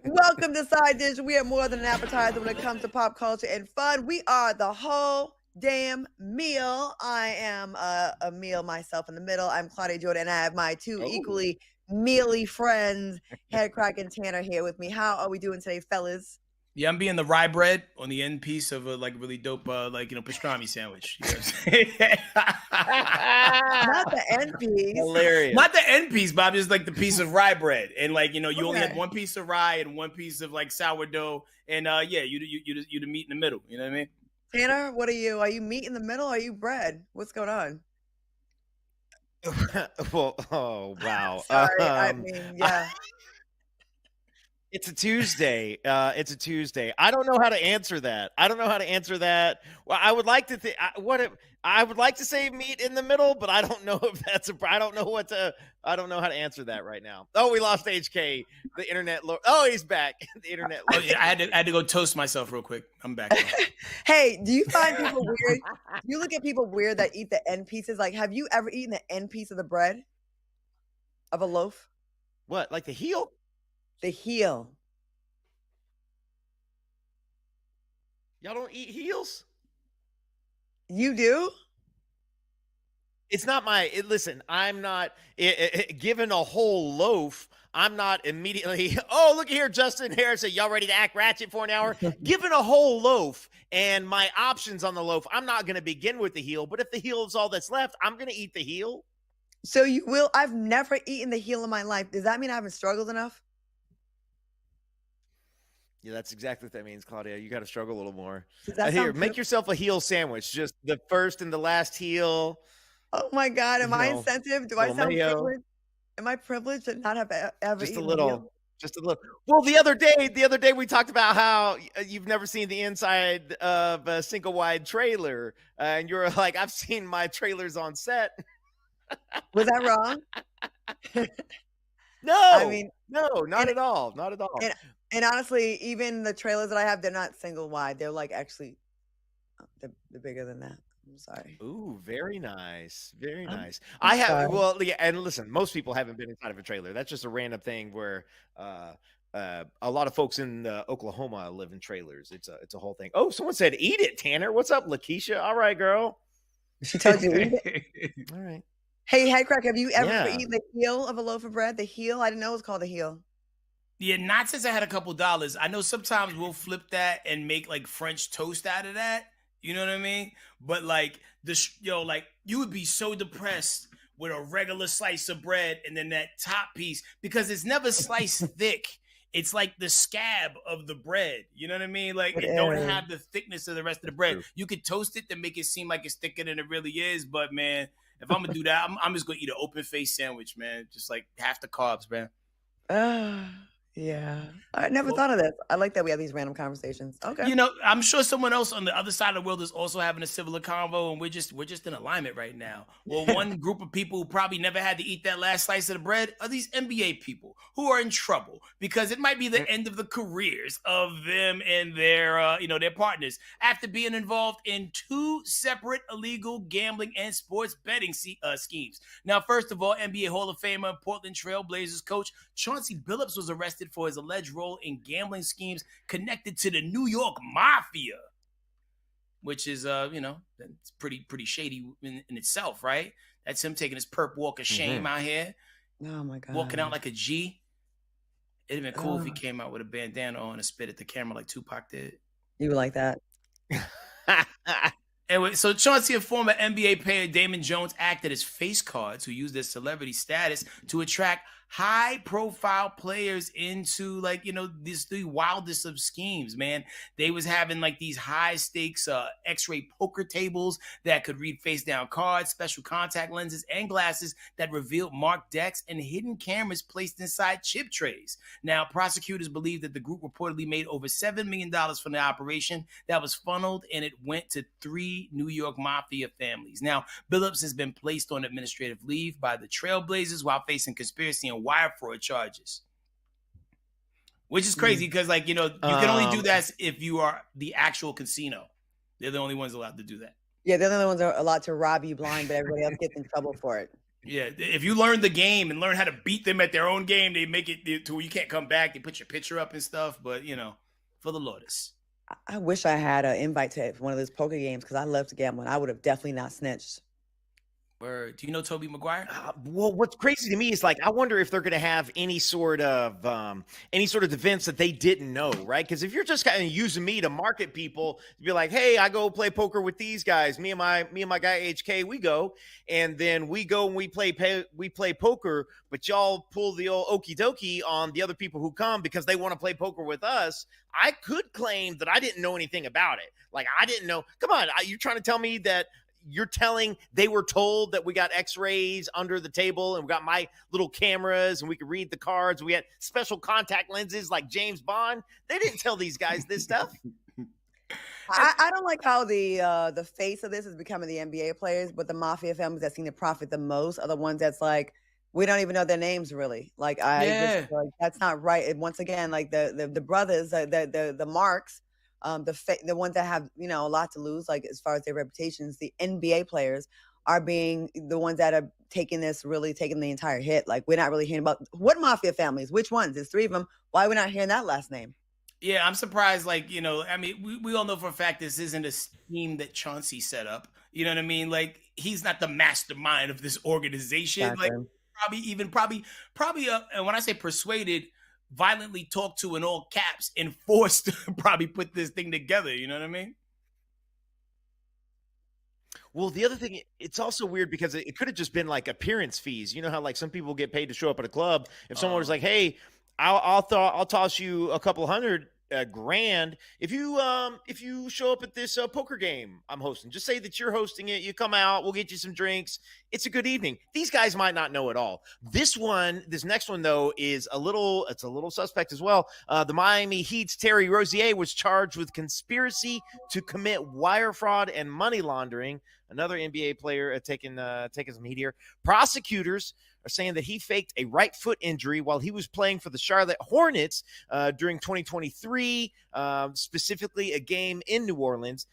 Welcome to Side Dish. We are more than an appetizer when it comes to pop culture and fun. We are the whole damn meal. I am a meal myself in the middle. I'm Claudia Jordan, and I have my two equally mealy friends, Headkrack and Tanner, here with me. How are we doing today, fellas? Yeah, I'm being the rye bread on the end piece of a really dope pastrami sandwich. You know what I'm saying? Not the end piece. Hilarious. Not the end piece, Bob. Just like the piece of rye bread, and you only had one piece of rye and one piece of sourdough, and you the meat in the middle. You know what I mean? Tanner, what are you? Are you meat in the middle? Or are you bread? What's going on? Well, oh wow. Sorry, I mean, yeah. It's a Tuesday. It's a Tuesday. I don't know how to answer that. Well, I would like to think I would like to say meat in the middle, but I don't know if that's I don't know how to answer that right now. Oh, we lost HK. The internet. Oh, he's back. The internet. Oh, yeah, I had to go toast myself real quick. I'm back. Hey, do you find people weird? Do you look at people weird that eat the end pieces? Like, have you ever eaten the end piece of the bread of a loaf? What, like the heel? The heel. Y'all don't eat heels? You do? It's not listen, I'm not given a whole loaf. I'm not immediately, oh, look here, Justin Harrison, y'all ready to act ratchet for an hour? Given a whole loaf and my options on the loaf, I'm not going to begin with the heel, but if the heel is all that's left, I'm going to eat the heel. So you will? I've never eaten the heel in my life. Does that mean I haven't struggled enough? Yeah, that's exactly what that means, Claudia. You got to struggle a little more. Here, make yourself a heel sandwich. Just the first and the last heel. Oh my God! Am I insensitive? Do I sound privileged? Am I privileged to not have ever just eaten a little? Just a little. Well, the other day we talked about how you've never seen the inside of a single wide trailer, and you're like, I've seen my trailers on set. Was that wrong? No, I mean, no, not at all. Not at all. And honestly, even the trailers that I have, they're not single wide. They're like actually, they're bigger than that. I'm sorry. Ooh, very nice. Very nice. I have, well, yeah, and listen, most people haven't been inside of a trailer. That's just a random thing where a lot of folks in Oklahoma live in trailers. It's a whole thing. Oh, someone said, eat it, Tanner. What's up, Lakeisha? All right, girl. She told you to eat it? All right. Hey, Headkrack, have you ever eaten the heel of a loaf of bread? The heel? I didn't know it was called a heel. Yeah, not since I had a couple dollars. I know sometimes we'll flip that and make like French toast out of that. You know what I mean? But like you would be so depressed with a regular slice of bread and then that top piece because it's never sliced thick. It's like the scab of the bread. You know what I mean? Like it don't have the thickness of the rest of the bread. You could toast it to make it seem like it's thicker than it really is. But man, if I'm gonna do that, I'm just gonna eat an open face sandwich, man. Just like half the carbs, man. Yeah. I never thought of that. I like that we have these random conversations. Okay. You know, I'm sure someone else on the other side of the world is also having a similar convo, and we're just in alignment right now. Well, one group of people who probably never had to eat that last slice of the bread are these NBA people who are in trouble because it might be the end of the careers of them and their their partners after being involved in two separate illegal gambling and sports betting schemes. Now, first of all, NBA Hall of Famer and Portland Trail Blazers coach Chauncey Billups was arrested for his alleged role in gambling schemes connected to the New York Mafia, which is, it's pretty shady in itself, right? That's him taking his perp walk of shame out here. Oh my God. Walking out like a G. It'd have been cool if he came out with a bandana on and spit at the camera like Tupac did. You would like that? Anyway, so Chauncey and former NBA player Damon Jones acted as face cards who used their celebrity status to attract high-profile players into the wildest of schemes, man. They was having like these high-stakes X-ray poker tables that could read face-down cards, special contact lenses, and glasses that revealed marked decks, and hidden cameras placed inside chip trays. Now, prosecutors believe that the group reportedly made over $7 million from the operation that was funneled, and it went to 3 New York Mafia families. Now, Billups has been placed on administrative leave by the Trailblazers while facing conspiracy and wire fraud charges, which is crazy because you can only do that if you are the actual casino. They're the only ones allowed to do that. Yeah, they're the only ones that are allowed to rob you blind, but everybody else gets in trouble for it. Yeah, if you learn the game and learn how to beat them at their own game, they make it to where you can't come back. They put your picture up and stuff, but for the Lotus. I wish I had an invite to one of those poker games because I love to gamble and I would have definitely not snitched. Or do you know Toby Maguire? Well, what's crazy to me is like I wonder if they're going to have any sort of events that they didn't know, right? Because if you're just kind of using me to market people, to be like, hey, I go play poker with these guys. Me and my guy HK, we go, and then we go and we play poker, but y'all pull the old okie dokie on the other people who come because they want to play poker with us. I could claim that I didn't know anything about it. Like I didn't know. Come on, you're trying to tell me that. You're telling they were told that we got x-rays under the table and we got my little cameras and we could read the cards. We had special contact lenses like James Bond. They didn't tell these guys this stuff. I don't like how the face of this is becoming the NBA players, but the Mafia families that seem to profit the most are the ones that's like, we don't even know their names really. Like just, like, that's not right. And once again, like the brothers, the Marks, the ones that have a lot to lose, like as far as their reputations, the NBA players are being the ones that are taking the entire hit. Like we're not really hearing about what Mafia families, which ones? There's 3 of them. Why are we not hearing that last name? Yeah, I'm surprised. Like I mean, we all know for a fact this isn't a scheme that Chauncey set up. You know what I mean? Like he's not the mastermind of this organization. Exactly. Like probably. And when I say persuaded, violently talked to in all caps and forced to probably put this thing together. You know what I mean? Well, the other thing, it's also weird because it could have just been like appearance fees. You know how like some people get paid to show up at a club. If someone was like, "Hey, I'll toss you a couple $100 grand if you show up at this poker game I'm hosting. Just say that you're hosting it. You come out. We'll get you some drinks. It's a good evening." These guys might not know at all. This next one though is a little suspect as well. The Miami Heat's Terry Rozier was charged with conspiracy to commit wire fraud and money laundering. Another NBA player taking some heat here. Prosecutors are saying that he faked a right foot injury while he was playing for the Charlotte Hornets during 2023, specifically a game in New Orleans.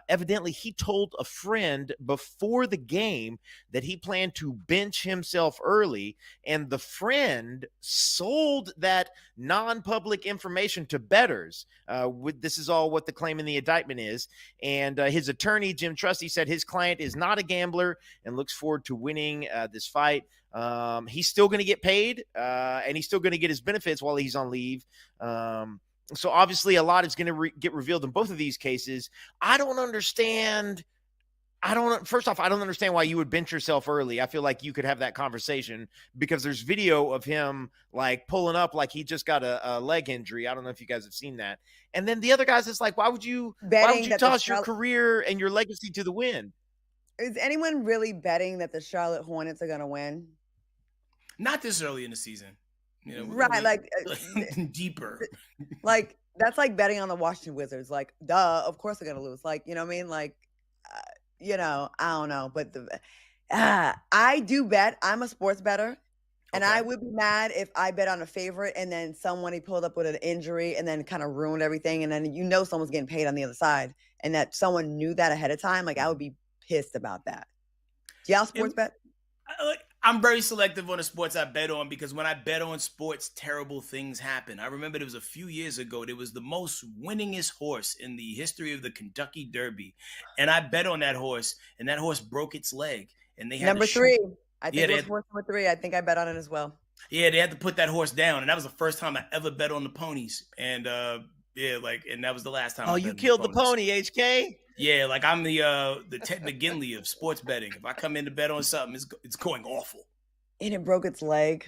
Evidently, he told a friend before the game that he planned to bench himself early, and the friend sold that non-public information to bettors. This is all what the claim in the indictment is. And his attorney, Jim Trusty, said his client is not a gambler and looks forward to winning this fight. He's still going to get paid, and he's still going to get his benefits while he's on leave. So obviously a lot is going to get revealed in both of these cases. First off, I don't understand why you would bench yourself early. I feel like you could have that conversation because there's video of him like pulling up like he just got a leg injury. I don't know if you guys have seen that. And then the other guys, it's like, why would you toss your career and your legacy to the wind? Is anyone really betting that the Charlotte Hornets are going to win? Not this early in the season. Right, like deeper. Like that's like betting on the Washington Wizards. Like, duh, of course they're gonna lose. Like, you know what I mean? Like, I don't know, but I do bet. I'm a sports bettor, and I would be mad if I bet on a favorite and then he pulled up with an injury and then kind of ruined everything, and then someone's getting paid on the other side, and that someone knew that ahead of time. Like, I would be pissed about that. Do y'all sports bet? I'm very selective on the sports I bet on because when I bet on sports, terrible things happen. I remember it was a few years ago. There was the most winningest horse in the history of the Kentucky Derby. And I bet on that horse, and that horse broke its leg. And they had number 3. I think it was horse number 3. I think I bet on it as well. Yeah, they had to put that horse down. And that was the first time I ever bet on the ponies. And and that was the last time. Oh, you killed the pony, HK? Yeah, like I'm the Ted McGinley of sports betting. If I come in to bet on something, it's going awful. And it broke its leg.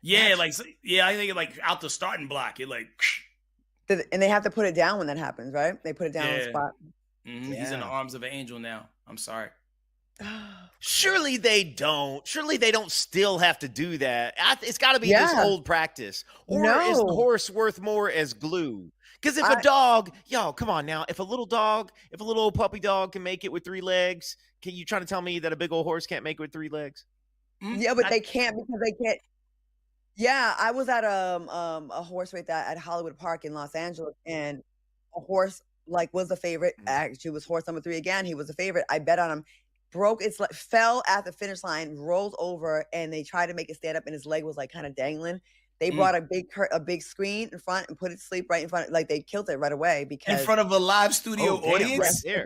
Yeah, I think it like out the starting block. It like. And they have to put it down when that happens, right? They put it down on the spot. Mm-hmm. Yeah. He's in the arms of an angel now. I'm sorry. Surely they don't. Surely they don't still have to do that. It's got to be this old practice. Or is the horse worth more as glue? Because if a dog, come on now. If a little old puppy dog can make it with 3 legs, can you trying to tell me that a big old horse can't make it with 3 legs? Yeah, but they can't because they can't. Yeah, I was at a horse race at Hollywood Park in Los Angeles, and a horse was a favorite. Actually, was horse number 3 again. He was a favorite. I bet on him. broke its fell at the finish line, rolled over, and they tried to make it stand up, and his leg was like kind of dangling. They brought a big screen in front and put it to sleep right in front. Like they killed it right away because in front of a live studio audience. Right there.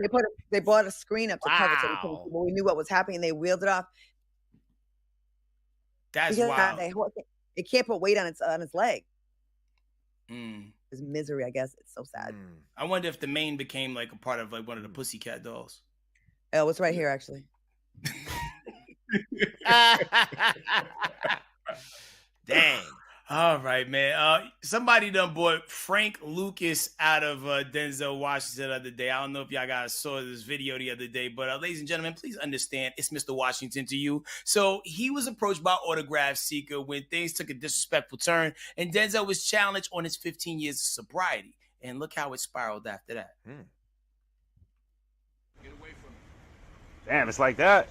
they brought a screen up to cover it so Wow. we knew what was happening. They wheeled it off. That's Because wild. it can't put weight on its leg. Mm. It's misery, I guess. It's so sad. I wonder if the mane became like a part of like one of the Pussycat Dolls. Oh, it's right here actually. Dang. All right, man. Somebody done bought Frank Lucas out of Denzel Washington the other day. I don't know if y'all guys saw this video the other day, but ladies and gentlemen, please understand it's Mr. Washington to you. So he was approached by Autograph Seeker when things took a disrespectful turn, and Denzel was challenged on his 15 years of sobriety. And look how it spiraled after that. Get away from me. Damn, it's like that.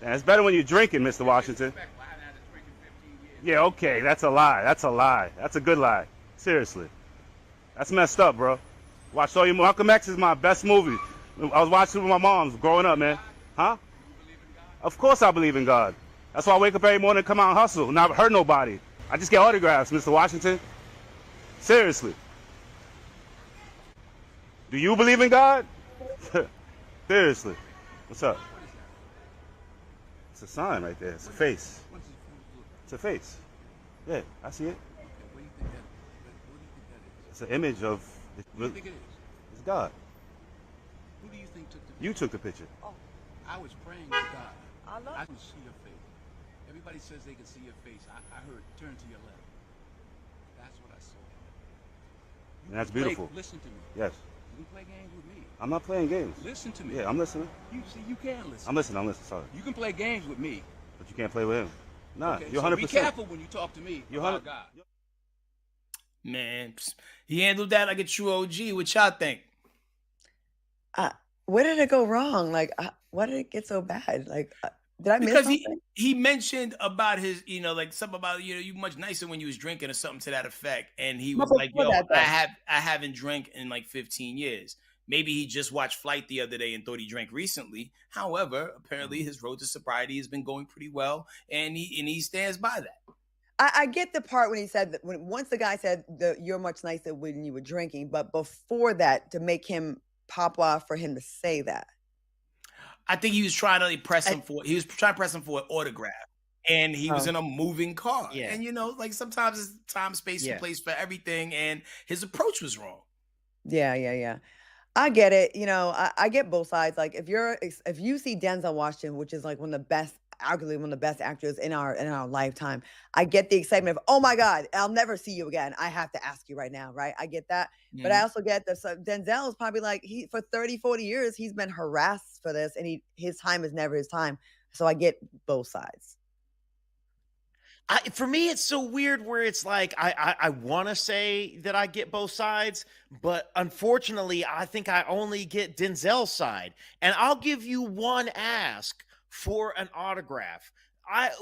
Man, it's better when you're drinking, Mr. Washington. Yeah, okay, that's a lie. That's a lie. That's a good lie. Seriously. That's messed up, bro. Watched all your Malcolm X is my best movie. I was watching it with my moms growing up, man. Huh? Of course I believe in God. That's why I wake up every morning and come out and hustle, not hurt nobody. I just get autographs, Mr. Washington. Seriously. Do you believe in God? Seriously. What's up? It's a sign right there. It's a face. It's a face. Yeah, I see it. What do you think that is? It's an image of. What do you think it is? It's God. Who do you think took the picture? You took the picture. Oh, I was praying to God. I can see your face. Everybody says they can see your face. I heard turn to your left. That's what I saw. And that's beautiful. Listen to me. Yes. You can play games with me. I'm not playing games. Listen to me. Yeah, I'm listening. You see, you can listen. I'm listening. Sorry. You can play games with me. But you can't play with him. Nah, Okay, you're so 100%. be careful when you talk to me You're about 100%. God. Man, he handled that like a true OG. What y'all think? Where did it go wrong? Like, why did it get so bad? Like, did I miss Because something? he mentioned about his, like something about, you much nicer when you was drinking or something to that effect. And he was like, yo, I haven't drank in like 15 years. Maybe he just watched Flight the other day and thought he drank recently. However, apparently his road to sobriety has been going pretty well, and he stands by that. I get the part when he said that once the guy said you're much nicer when you were drinking, but before that, to make him pop off for him to say that. I think he was trying to press him for an autograph, and he was in a moving car. Yeah. And like sometimes it's time, space, and place for everything, and his approach was wrong. Yeah. I get it. I get both sides. Like if you see Denzel Washington, which is like arguably one of the best actors in our lifetime, I get the excitement of, oh my God, I'll never see you again. I have to ask you right now, right? I get that. Mm-hmm. But I also get that Denzel is probably like, for 30, 40 years, he's been harassed for this, and his time is never his time. So I get both sides. For me, it's so weird where it's like I want to say that I get both sides, but unfortunately, I think I only get Denzel's side. And I'll give you one ask for an autograph.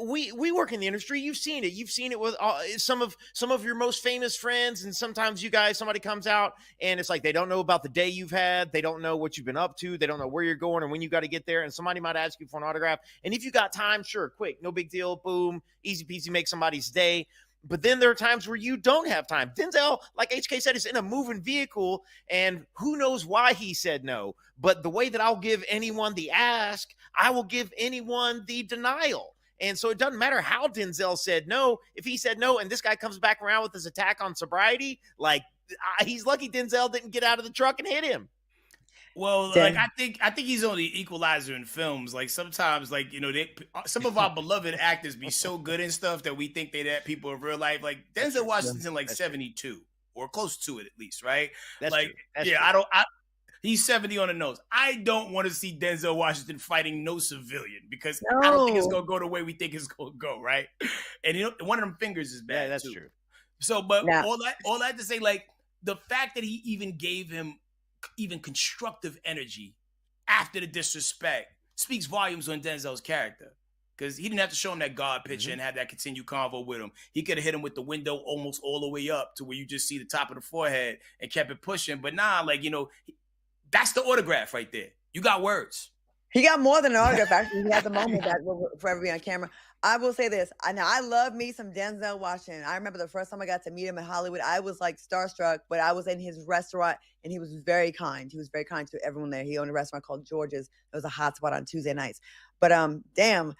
We work in the industry. You've seen it. You've seen it with some of your most famous friends, and sometimes somebody comes out and it's like they don't know about the day you've had. They don't know what you've been up to. They don't know where you're going or when you got to get there. And somebody might ask you for an autograph. And if you got time, sure, quick, no big deal, boom, easy peasy, make somebody's day. But then there are times where you don't have time. Denzel, like HK said, is in a moving vehicle, and who knows why he said no. But the way that I'll give anyone the ask, I will give anyone the denial. And so it doesn't matter how Denzel said no. If he said no and this guy comes back around with his attack on sobriety, like he's lucky Denzel didn't get out of the truck and hit him. Well, like I think he's on the equalizer in films. Like sometimes, like some of our beloved actors be so good and stuff that we think that people in real life. Like Denzel Washington's in like 72 or close to it at least, right? That's like true. He's 70 on the nose. I don't want to see Denzel Washington fighting no civilian because I don't think it's gonna go the way we think it's gonna go, right? And one of them fingers is bad. Yeah, that's too. true. So, but all that to say, like the fact that he even gave him even constructive energy after the disrespect speaks volumes on Denzel's character. Because he didn't have to show him that God picture and have that continued convo with him. He could have hit him with the window almost all the way up to where you just see the top of the forehead and kept it pushing. But nah, like, that's the autograph right there. You got words. He got more than an autograph. Actually, he had the moment that will forever be on camera. I will say this. I love me some Denzel Washington. I remember the first time I got to meet him in Hollywood, I was like starstruck, but I was in his restaurant and he was very kind. He was very kind to everyone there. He owned a restaurant called George's. It was a hot spot on Tuesday nights. But damn,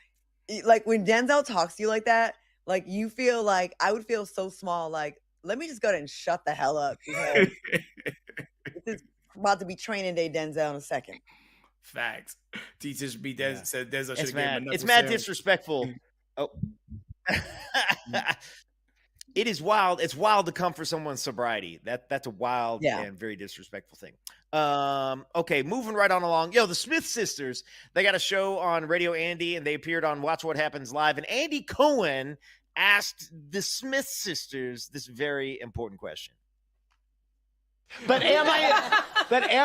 like when Denzel talks to you like that, like you feel like I would feel so small. Like, let me just go ahead and shut the hell up. Because this is about to be training day Denzel in a second. Facts. Teachers be said Denzel should have mad. given him It's mad disrespectful. Oh. It is wild. It's wild to come for someone's sobriety. That's a wild and very disrespectful thing. Okay, moving right on along. Yo, the Smith sisters, they got a show on Radio Andy and they appeared on Watch What Happens Live. And Andy Cohen asked the Smith sisters this very important question. But am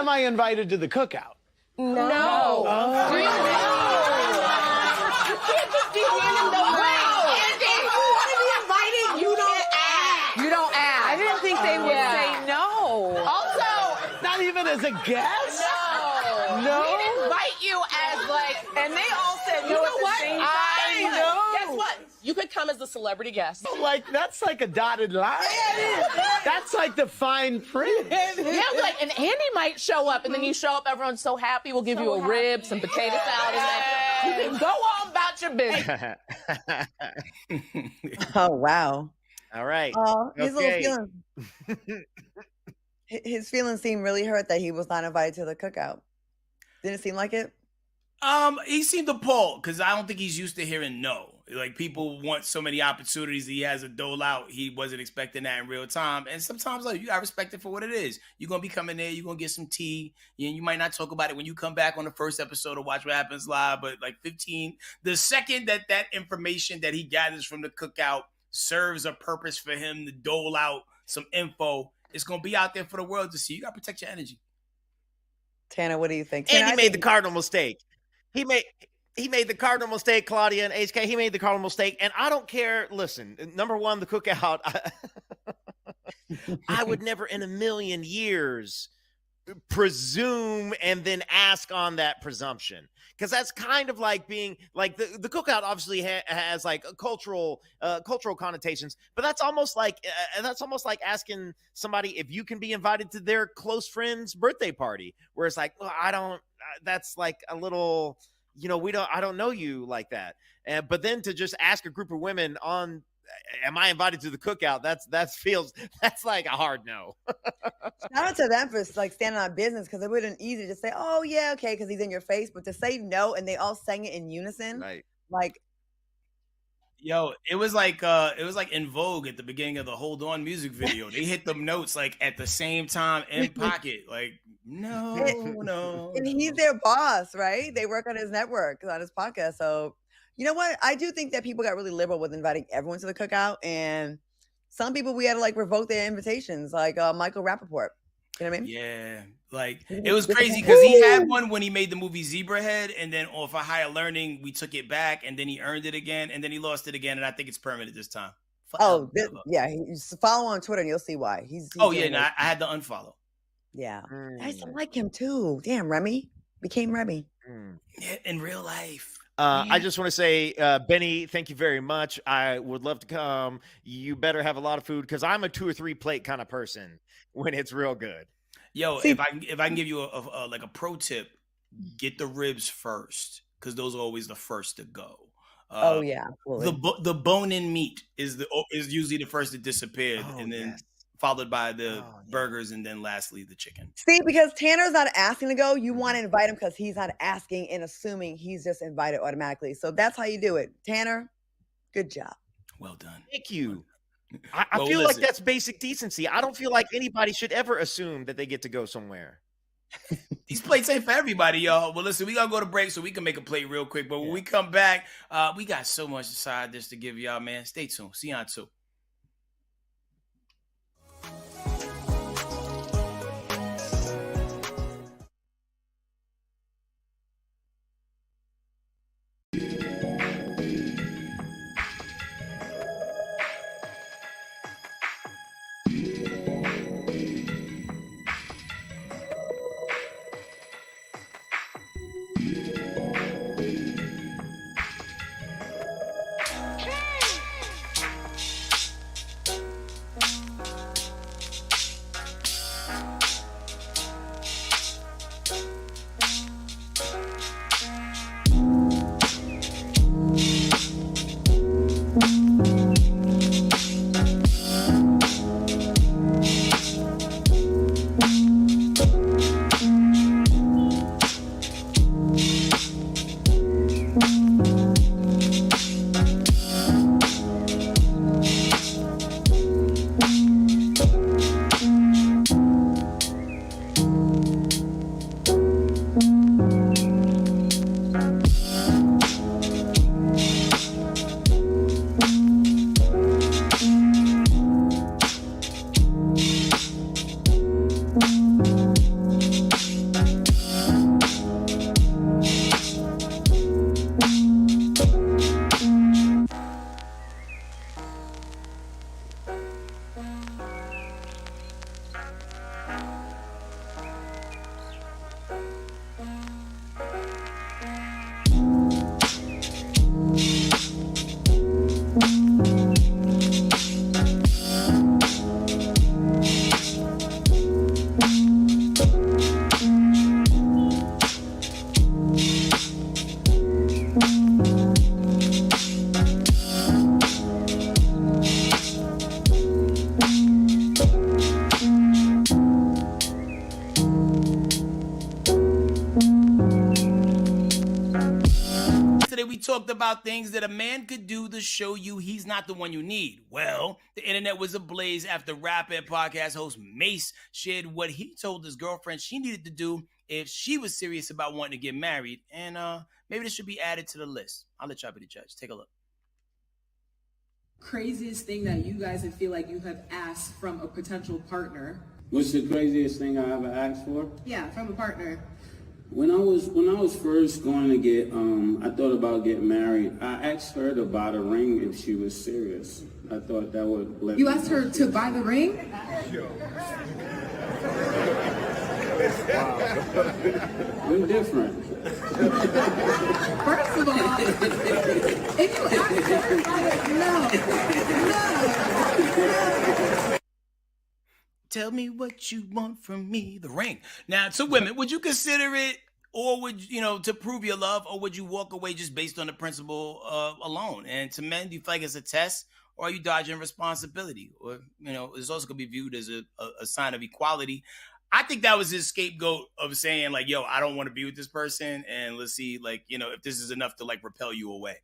I invited to the cookout? No. Oh. Really? You can't just be handing those out. Andy, if you want to be invited, you don't ask. You don't ask. I didn't think they would say no. Also, Not even as a guest? no. We didn't invite you as like, And they all said you no know at the what? same I time. know. Guess what? You could come as a celebrity guest. Like, that's like a dotted line. That's like the fine print. Yeah, like, and Andy might show up, and then you show up, everyone's so happy, we'll give you a rib, some potato salad, and then you can go on about your business. Oh, wow. All right. His little feelings. His feelings seemed really hurt that he was not invited to the cookout. Didn't it seem like it? He seemed appalled because I don't think he's used to hearing no. Like, people want so many opportunities. He has a dole out. He wasn't expecting that in real time. And sometimes, like, you got to respect it for what it is. You're going to be coming there. You're going to get some tea. And you might not talk about it when you come back on the first episode of Watch What Happens Live. But, like, the second that information that he gathers from the cookout serves a purpose for him to dole out some info, it's going to be out there for the world to see. You got to protect your energy. Tanner, what do you think? And he made the cardinal mistake. He made the cardinal mistake, Claudia and HK. He made the cardinal mistake. And I don't care. Listen, number one, the cookout. I would never in a million years presume and then ask on that presumption. Because that's kind of like being like the cookout obviously has like cultural connotations, but that's almost like asking somebody if you can be invited to their close friend's birthday party, where it's like, well, I don't. That's like a little, I don't know you like that. But then to just ask a group of women on, am I invited to the cookout? That's like a hard no. Shout out to them for like standing on business, because it wouldn't easy to say, oh yeah, okay, because he's in your face, but to say no and they all sang it in unison, Right. like. Yo, it was like In Vogue at the beginning of the Hold On music video. They hit them notes like at the same time in pocket. Like, no. And he's their boss, right? They work on his network, on his podcast. So, you know what? I do think that people got really liberal with inviting everyone to the cookout. And some people, we had to like revoke their invitations, like Michael Rappaport. You know what I mean? Yeah. Like, it was crazy because he had one when he made the movie Zebrahead, and then for Higher Learning, we took it back, and then he earned it again, and then he lost it again, and I think it's permanent this time. Follow on Twitter and you'll see why. He's I had to unfollow. Yeah. I used to like him too. Damn, Remy became Remy. Yeah, in real life. I just want to say, Benny, thank you very much. I would love to come. You better have a lot of food, because I'm a 2 or 3 plate kind of person when it's real good. Yo, if I can give you a pro tip, get the ribs first, because those are always the first to go. The bone-in meat is usually the first to disappear, and then followed by the burgers, and then lastly the chicken. See, because Tanner's not asking to go, you want to invite him because he's not asking and assuming he's just invited automatically. So that's how you do it. Tanner, good job. Well done. Thank you. I feel like that's basic decency. I don't feel like anybody should ever assume that they get to go somewhere. These plates ain't for everybody, y'all. Well, listen, we got to go to break so we can make a plate real quick. But when we come back, we got so much side dish to give y'all, man. Stay tuned. See you on 2. about things that a man could do to show you he's not the one you need. Well, the internet was ablaze after rapper and podcast host Mase shared what he told his girlfriend she needed to do if she was serious about wanting to get married. And maybe this should be added to the list. I'll let y'all be the judge. Take a look. Craziest thing that you guys feel like you have asked from a potential partner? What's the craziest thing I ever asked for? Yeah, from a partner. When I was first going to get, I thought about getting married. I asked her to buy the ring if she was serious. I thought that would let You me asked know. her to buy the ring? We're different. First of all, if you ask her to buy it, no. Tell me what you want from me, the ring. Now, to women, would you consider it, or would you to prove your love, or would you walk away just based on the principle alone? And to men, do you feel like it's a test, or are you dodging responsibility? Or it's also gonna be viewed as a sign of equality. I think that was his scapegoat of saying like, "Yo, I don't want to be with this person, and let's see, like, if this is enough to like repel you away."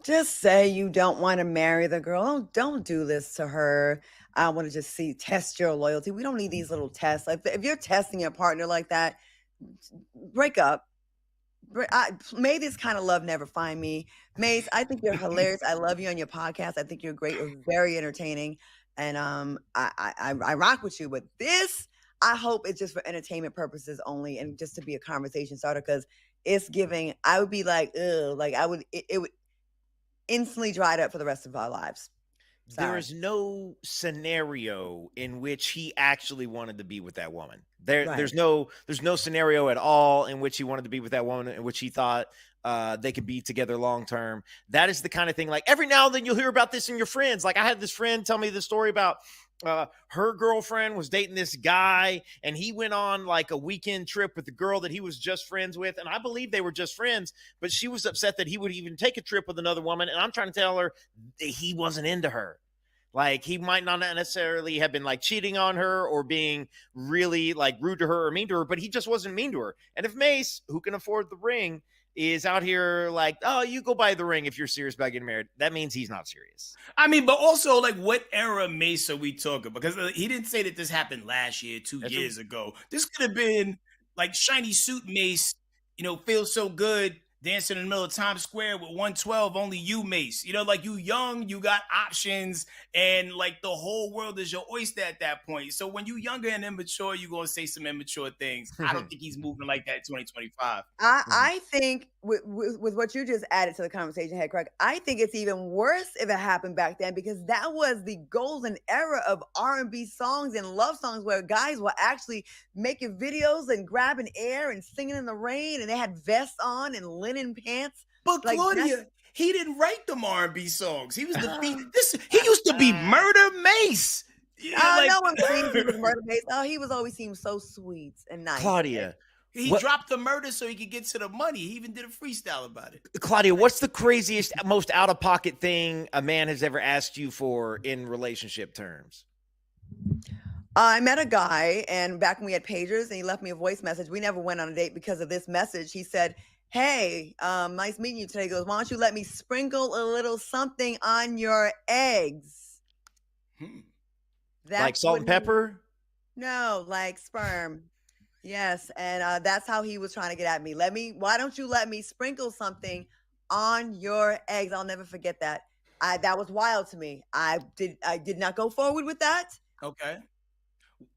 Just say you don't want to marry the girl. Don't do this to her. I want to just test your loyalty. We don't need these little tests. Like if you're testing your partner like that, break up. May this kind of love never find me. Mase, I think you're hilarious. I love you on your podcast. I think you're great. You're very entertaining. And I rock with you. But this, I hope it's just for entertainment purposes only and just to be a conversation starter, because it's giving, I would be like, ugh, like it would instantly dry it up for the rest of our lives. Sorry. There is no scenario in which he actually wanted to be with that woman. There's no scenario at all in which he wanted to be with that woman, in which he thought they could be together long term. That is the kind of thing, like every now and then you'll hear about this in your friends. Like I had this friend tell me the story about her girlfriend was dating this guy, and he went on like a weekend trip with the girl that he was just friends with. And I believe they were just friends, but she was upset that he would even take a trip with another woman. And I'm trying to tell her that he wasn't into her. Like he might not necessarily have been like cheating on her or being really like rude to her or mean to her, but he just wasn't mean to her. And if Mase, who can afford the ring, is out here like, oh, you go buy the ring if you're serious about getting married, that means he's not serious. I mean, but also like what era Mase are we talking? Because he didn't say that this happened last year, 2 years ago. This could have been like shiny suit Mase, feels so good dancing in the middle of Times Square with 112, only you, Mase. Like you young, you got options, and like the whole world is your oyster at that point. So when you younger and immature, you're going to say some immature things. I don't think he's moving like that in 2025. I think with what you just added to the conversation, Headkrack, I think it's even worse if it happened back then, because that was the golden era of R&B songs and love songs where guys were actually making videos and grabbing air and singing in the rain, and they had vests on and linen pants. But like, Claudia, he didn't write them R&B songs. He was he used to be Murder Mase. No one claims he was Murder Mase. Oh, he was always seemed so sweet and nice. Claudia. He dropped the murder so he could get to the money. He even did a freestyle about it. Claudia, what's the craziest, most out-of-pocket thing a man has ever asked you for in relationship terms? I met a guy, and back when we had pagers, and he left me a voice message. We never went on a date because of this message. He said, hey, nice meeting you today. He goes, why don't you let me sprinkle a little something on your eggs? Like salt and pepper? No, like sperm. Yes, and that's how he was trying to get at me. Why don't you let me sprinkle something on your eggs? I'll never forget that. That was wild to me. I did not go forward with that. Okay.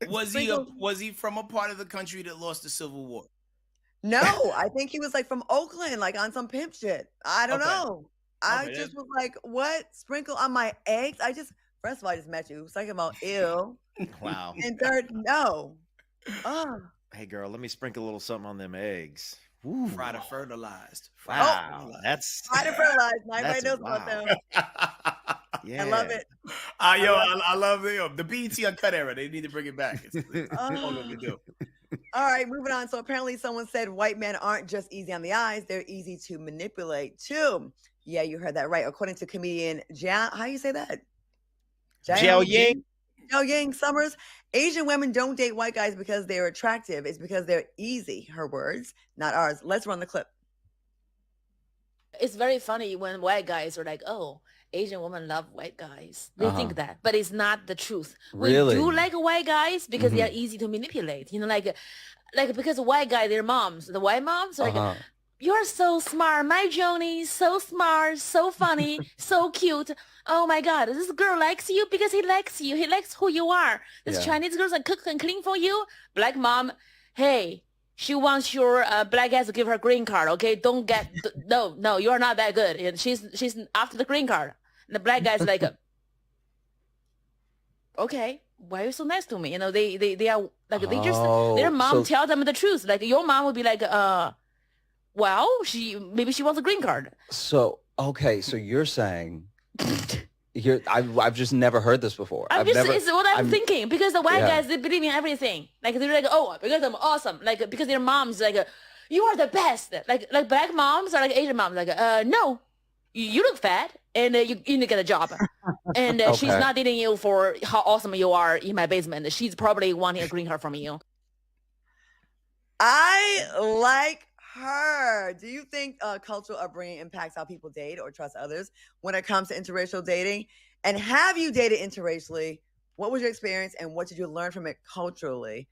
Was he from a part of the country that lost the Civil War? No, I think he was like from Oakland, like on some pimp shit. I don't know. I just was like, what? Sprinkle on my eggs? First of all, I just met you. Second of all, ew. Wow. And third, no. Oh. Hey girl, let me sprinkle a little something on them eggs. Ooh. Fried or fertilized. Wow. That's fried or fertilized. Everybody knows about them. Yeah. I love it. I love the BET Uncut era. They need to bring it back. It's all we do. All right, moving on. So apparently someone said white men aren't just easy on the eyes. They're easy to manipulate too. Yeah, you heard that right. According to comedian how you say that? Jiao Ying. Jiao Ying Summers. Asian women don't date white guys because they're attractive. It's because they're easy. Her words, not ours. Let's run the clip. It's very funny when white guys are like, "Oh, Asian women love white guys." They think that, but it's not the truth. Really? We do like white guys because they are easy to manipulate. Like because white guy, their moms, the white moms are like, "You're so smart, my Joni, so smart, so funny, so cute. Oh my God, this girl likes you because he likes you. He likes who you are. This Chinese girl's like cook and clean for you. Black mom, hey." She wants your black ass to give her green card, okay? Don't get no, you are not that good. And she's after the green card. And the black guy's like, okay, why are you so nice to me? They are like they just their mom tell them the truth. Like your mom would be like, well, maybe she wants a green card. So okay, so you're saying I've just never heard this before. It's what I'm thinking, because the white guys, they believe in everything. Like they're like, oh, because I'm awesome. Like because their moms like, you are the best. Like black moms are like Asian moms. Like no, you look fat and you need to get a job. And she's not dating you for how awesome you are in my basement. She's probably wanting a green card from you. I like her. Do you think cultural upbringing impacts how people date or trust others when it comes to interracial dating? And have you dated interracially? What was your experience and what did you learn from it culturally?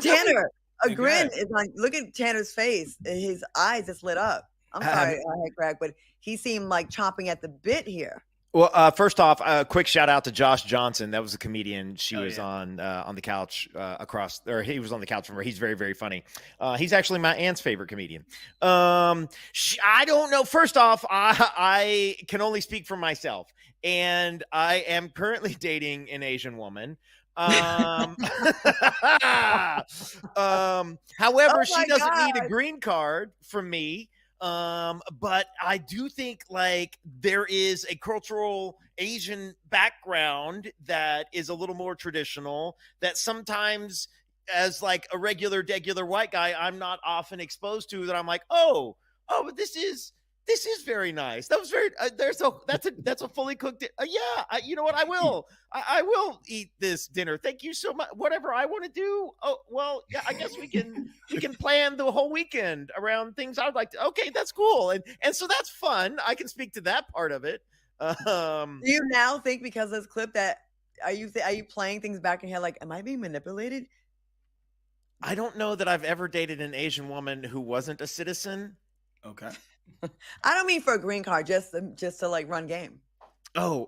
Tanner, a grin is like, look at Tanner's face. His eyes just lit up. I'm sorry, Headkrack, but he seemed like chomping at the bit here. Well, first off, a quick shout out to Josh Johnson. That was a comedian. She was on the couch he was on the couch from her. He's very, very funny. He's actually my aunt's favorite comedian. I don't know. First off, I can only speak for myself, and I am currently dating an Asian woman. However, she doesn't need a green card from me. But I do think like there is a cultural Asian background that is a little more traditional that sometimes as like a regular white guy, I'm not often exposed to, that I'm like, but this is very nice. That was very, that's a fully cooked. You know what? I will eat this dinner. Thank you so much. Whatever I want to do. Oh, well, yeah, I guess we can plan the whole weekend around things I would like to. Okay, that's cool. And so that's fun. I can speak to that part of it. Do you now think because of this clip that, are you playing things back in your head? Like, am I being manipulated? I don't know that I've ever dated an Asian woman who wasn't a citizen. Okay. I don't mean for a green card, just to like run game. There.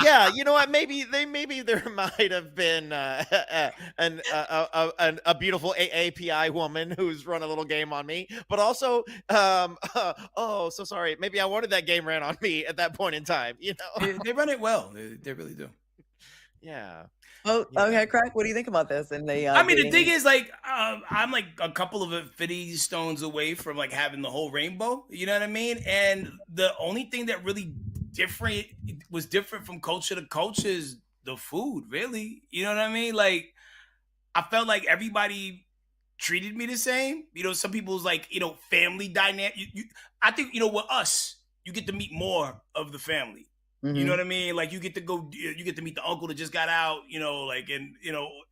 Yeah, you know what? Maybe there might have been a beautiful AAPI woman who's run a little game on me, but also, so sorry. Maybe I wanted that game ran on me at that point in time. You know, they run it well. They really do. Yeah. Oh, okay, Crack. What do you think about this? And they, I mean, the thing is, like, I'm like a couple of infinity stones away from like having the whole rainbow. You know what I mean? And the only thing that really was different from culture to culture is the food. Really, you know what I mean? Like, I felt like everybody treated me the same. You know, some people's like, family dynamic. I think, with us, you get to meet more of the family. Mm-hmm. You know what I mean? Like you get to meet the uncle that just got out, and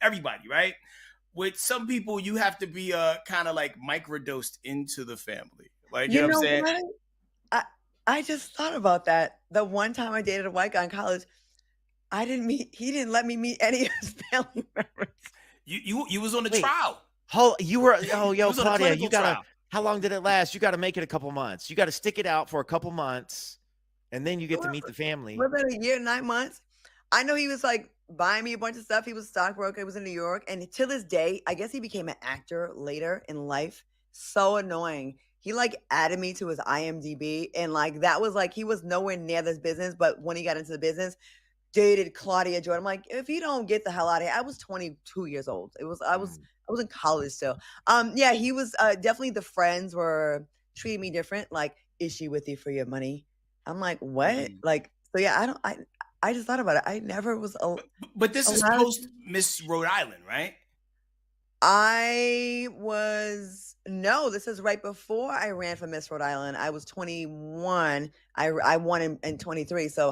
everybody, right? With some people, you have to be kind of like microdosed into the family. Like, you know what I'm saying? What? I just thought about that. The one time I dated a white guy in college, he didn't let me meet any of his family members. You was on the trial. Claudia, you gotta, how long did it last? You got to make it a couple months. You got to stick it out for a couple months. And then you get to meet the family. We're about a year and 9 months. I know he was like buying me a bunch of stuff. He was a stockbroker. He was in New York. And to this day, I guess he became an actor later in life. So annoying. He like added me to his IMDb. And like, that was like, he was nowhere near this business. But when he got into the business, dated Claudia Jordan. I'm like, if you don't get the hell out of here. I was 22 years old. I was in college still. Yeah, he was definitely, the friends were treating me different. Like, is she with you for your money? I'm like, what? Like, so yeah, I just thought about it. I never was. But this is post Miss Rhode Island, right? No, this is right before I ran for Miss Rhode Island. I was 21. I won in 23. So,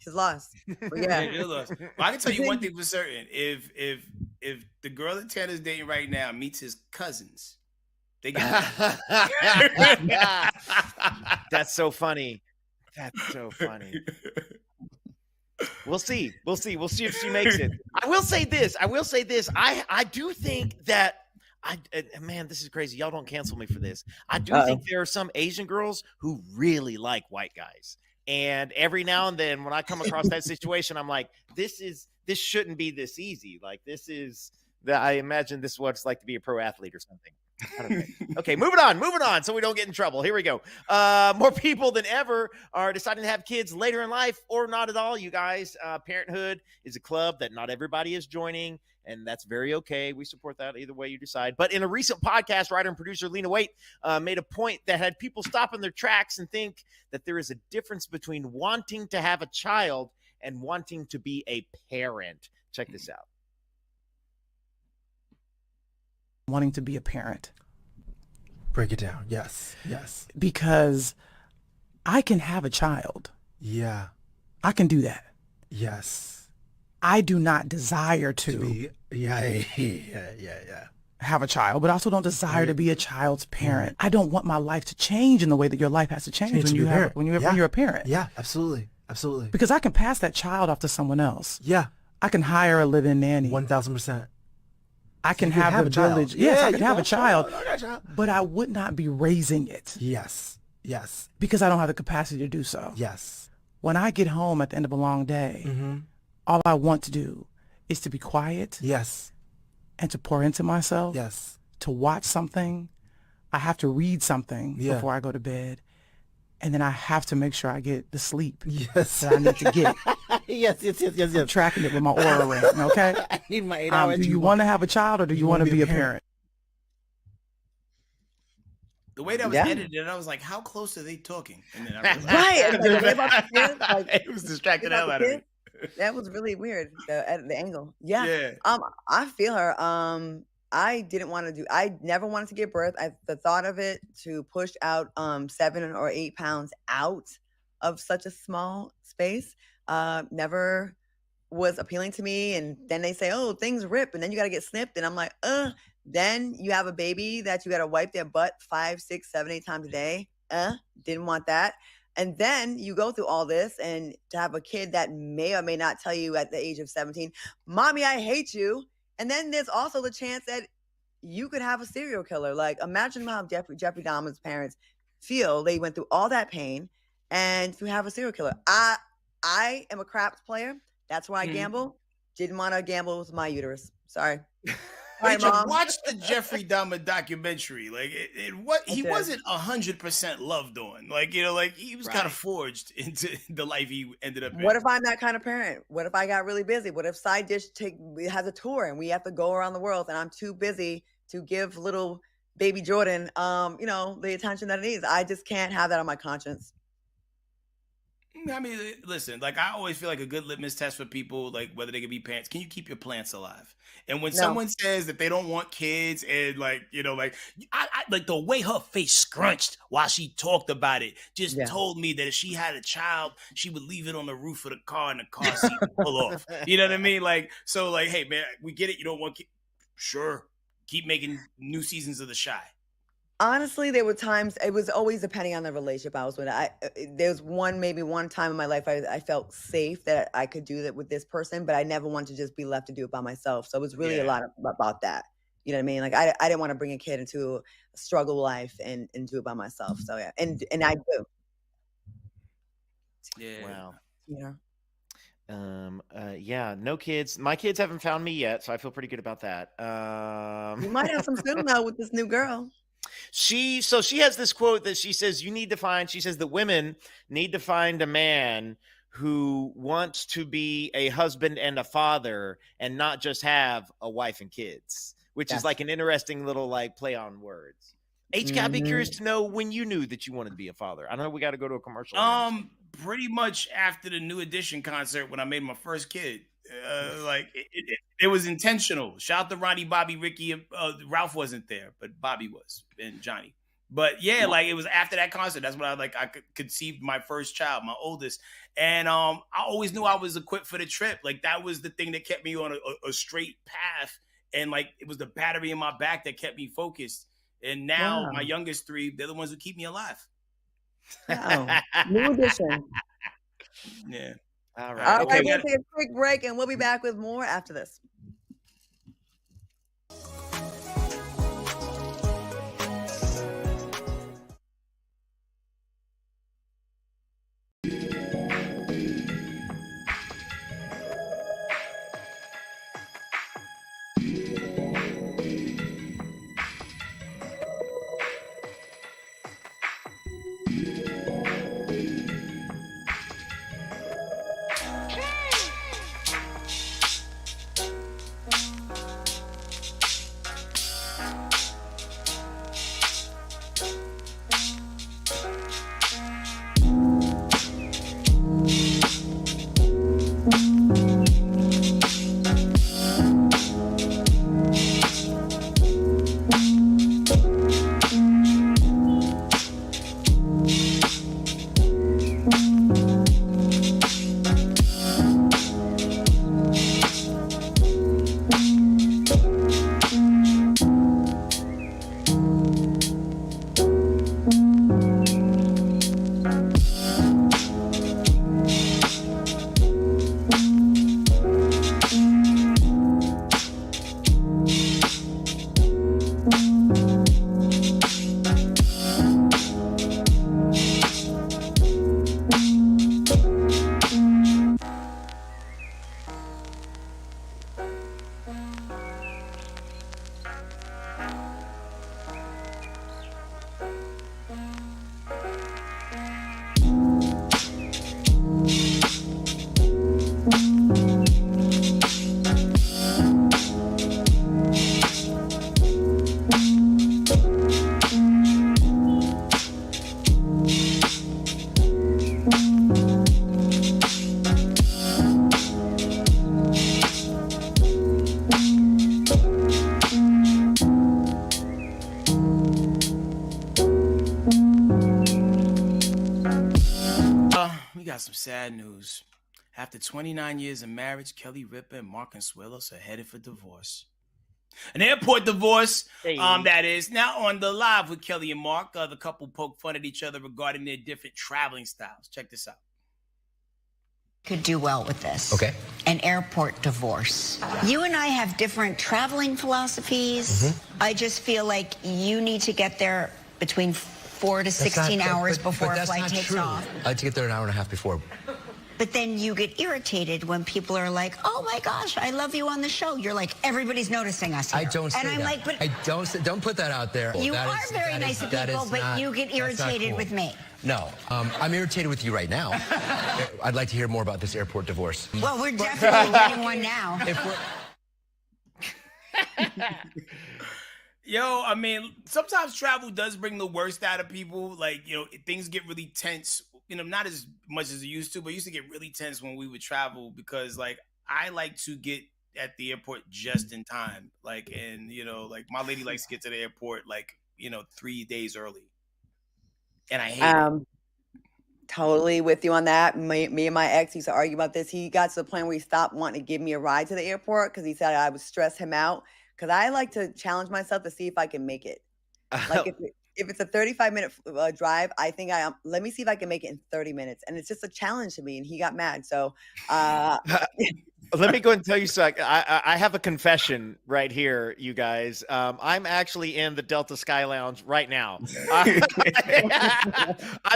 he's lost. But yeah. You're lost. Well, I can tell you one thing for certain. If if the girl that Tanner's dating right now meets his cousins, they get That's so funny. That's so funny. We'll see. We'll see. We'll see if she makes it. I will say this. I do think that man, this is crazy. Y'all don't cancel me for this. I do think there are some Asian girls who really like white guys. And every now and then when I come across that situation, I'm like, this shouldn't be this easy. Like I imagine this is what it's like to be a pro athlete or something. I don't know. Okay, moving on so we don't get in trouble. Here we go. More people than ever are deciding to have kids later in life or not at all, you guys. Parenthood is a club that not everybody is joining, and that's very okay. We support that either way you decide. But in a recent podcast, writer and producer Lena Waithe made a point that had people stop in their tracks and think that there is a difference between wanting to have a child and wanting to be a parent. Check this out. Wanting to be a parent. Break it down. Yes. Because I can have a child. Yeah. I can do that. Yes. I do not desire to be, have a child, but I also don't desire to be a child's parent. I don't want my life to change in the way that your life has to change when you're a parent. Yeah, absolutely. Because I can pass that child off to someone else. Yeah. I can hire a live-in nanny. 1,000%. I can have a village. Yes, I can have a child, but I would not be raising it. Yes. Because I don't have the capacity to do so. Yes. When I get home at the end of a long day, all I want to do is to be quiet. Yes. And to pour into myself. Yes. To watch something. I have to read something before I go to bed. And then I have to make sure I get the sleep that I need to get. Yes. I'm tracking it with my Aura ring, okay? I need my 8 hours. Do you want to have a child or do you want to be a parent? The way that was edited, I was like, how close are they talking? And then I Right. It was distracting the hell out of me. That was really weird, the angle. Yeah. I feel her. I never wanted to give birth. The thought of it to push out 7 or 8 pounds out of such a small space never was appealing to me. And then they say, oh, things rip and then you got to get snipped. And I'm like, then you have a baby that you got to wipe their butt 5, 6, 7, 8 times a day. Didn't want that. And then you go through all this and to have a kid that may or may not tell you at the age of 17, mommy, I hate you. And then there's also the chance that you could have a serial killer. Like, imagine how Jeffrey Dahmer's parents feel. They went through all that pain and to have a serial killer. I am a craps player. That's why I gamble. Didn't want to gamble with my uterus. Sorry. Rachel, watch the Jeffrey Dahmer documentary. Like, he wasn't 100% loved on. Like, like he was kind of forged into the life he ended up in. What if I'm that kind of parent? What if I got really busy? What if Side Dish has a tour and we have to go around the world and I'm too busy to give little baby Jordan, the attention that it needs? I just can't have that on my conscience. I mean, listen, like I always feel like a good litmus test for people, like whether they can be parents, can you keep your plants alive? And when someone says that they don't want kids and like, I like the way her face scrunched while she talked about it just told me that if she had a child, she would leave it on the roof of the car and the car seat would pull off. You know what I mean? Like, so like, hey man, we get it. You don't want kids. Sure. Keep making new seasons of The Chi. Honestly, there were times, it was always depending on the relationship I was with. There's maybe one time in my life I felt safe that I could do that with this person, but I never wanted to just be left to do it by myself. So it was really a lot about that. You know what I mean? Like I didn't want to bring a kid into a struggle life and do it by myself. So yeah, and I do. Yeah. Wow. No kids. My kids haven't found me yet, so I feel pretty good about that. You might have some soon though with this new girl. She has this quote that she says she says that women need to find a man who wants to be a husband and a father and not just have a wife and kids, which is like an interesting little like play on words. HK, I'd be curious to know when you knew that you wanted to be a father. I know we got to go to a commercial. Pretty much after the New Edition concert when I made my first kid. It was intentional. Shout out to Ronnie, Bobby, Ricky. Ralph wasn't there, but Bobby was, and Johnny. But yeah, like it was after that concert. That's when I conceived my first child, my oldest. And I always knew I was equipped for the trip. Like that was the thing that kept me on a straight path And like, it was the battery in my back that kept me focused. And now Wow. my youngest three, they're the ones who keep me alive. Wow. New addition. Yeah. All All right. right, Okay. we'll take a quick break and we'll be back with more after this. We got some sad news. After 29 years of marriage, Kelly Ripa and Mark Consuelos are headed for divorce. An airport divorce, that is. Now on the Live with Kelly and Mark, the couple poked fun at each other regarding their different traveling styles. Check this out. Could do well with this. Okay. An airport divorce. You and I have different traveling philosophies. I just feel like you need to get there between 4 to 16 hours before a flight takes off. I like to get there an hour and a half before. But then you get irritated when people are like, "Oh my gosh, I love you on the show." You're like, "Everybody's noticing us here." I don't say and I'm that. like, "But I don't put that out there. you are very nice to people, but you get irritated with me." No, I'm irritated with you right now. I'd like to hear more about this airport divorce. Well, we're definitely getting one now. Yo, I mean, sometimes travel does bring the worst out of people. Like, you know, things get really tense, you know, not as much as it used to, but it used to get really tense when we would travel because, like, I like to get at the airport just in time. Like, and, you know, like, my lady likes to get to the airport, like, you know, 3 days early. And I hate it. Totally with you on that. Me and my ex used to argue about this. He got to the point where he stopped wanting to give me a ride to the airport because he said I would stress him out. Because I like to challenge myself to see if I can make it. Like if it's a 35-minute drive, I think let me see if I can make it in 30 minutes. And it's just a challenge to me. And he got mad. So let me go and tell you something. I have a confession right here, you guys. I'm actually in the Delta Sky Lounge right now. I'm